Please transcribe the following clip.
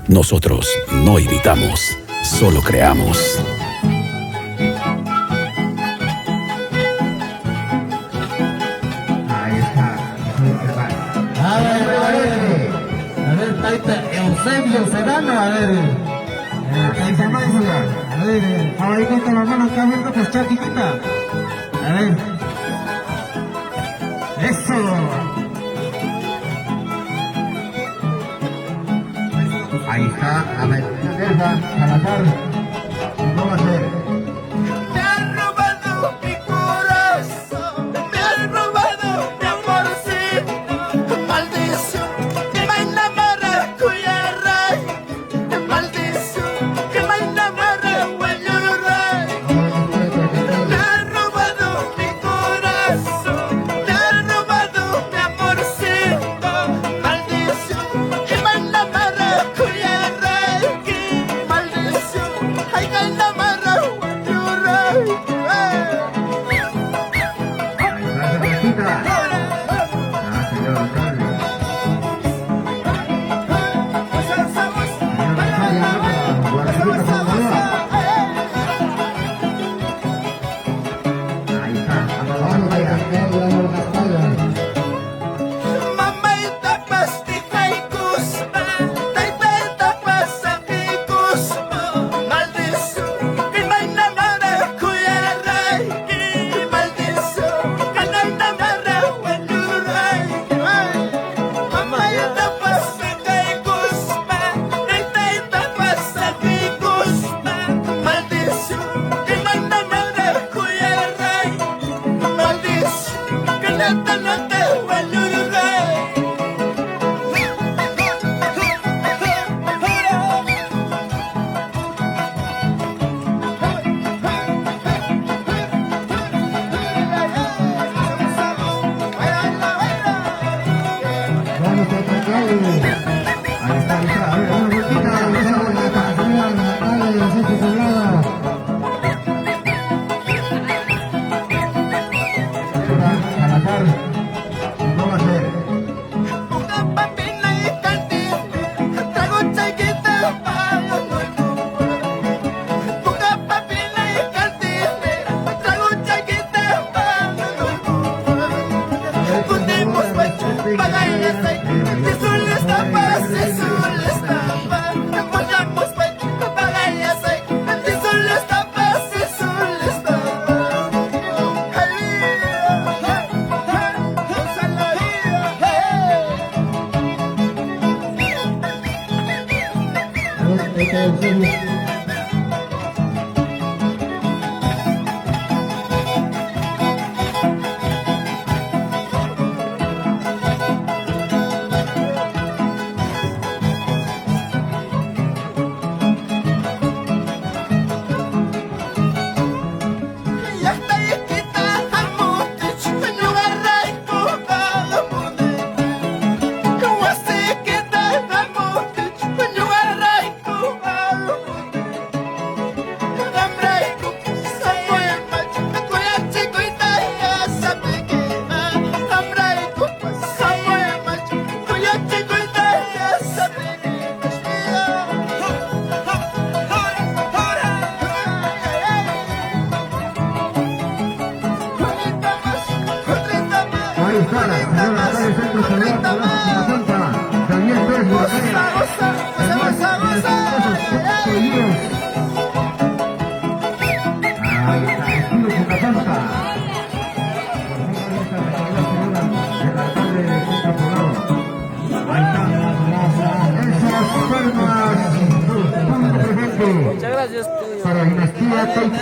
Nosotros no imitamos, solo creamos. Ahí está. A ver, Taita Eusebio Serrano, a ver. Taita Máxima. A ver, ahí con la mano acá, viendo pues chiquita. A ver. Eso. Ahí está, a ver, Salazar, ¿cómo va a ser? Me han robado mi corazón, me han robado mi amorcito, maldición, que me enamora cuya ray, maldición, que me enamora cuya ray. Me han robado mi corazón, me han robado mi amorcito, maldición, que me enamora cuya ray, maldición, ay que enamora cuya ray. Señor alcalde. Ahí está, vamos a Mamaita pastica y cuspa, taita pasa y cuspa, maldición, que no enamora cuya ray, maldición, que no enamora cuya ray. Mamaita pastica y cuspa, taita pasa y cuspa, maldición, que no enamora cuya ray, maldición, que no enamora cuya ray. Vamos a atacarle. Ahí está, ahí está. A ver, una vueltita. Vamos a la canción, Natalia, Sánchez Sobrada. Salazar, ¿cómo va a ser? Una papina y cantina, trago chiquita para no ocupar. Una papina y cantina, trago chiquita para no ocupar. Pudimos pecho, pagar y aceite, si su lista para, si su lista para. Pudimos pecho, pagar y aceite, si su lista para, si su lista para. Ya está escrita a mucho, no agarra y coja la moneda. Como así que está a mucho, no agarra y coja la moneda. Hambre y coja, sapo y macho, me cuida chico y talla, sabe que hambre y coja, sapo y macho, me cuida chico y talla, sabe que Ahí está, la señora alcalde Centro Sobrada, la Santa, Daniel Pérez Buracaya. Ahí está, estilo Fucasanta. El alcalde de Centro Poblado. Ahí están esas palmas. Punto presente. Muchas gracias. Para Dinastía Taita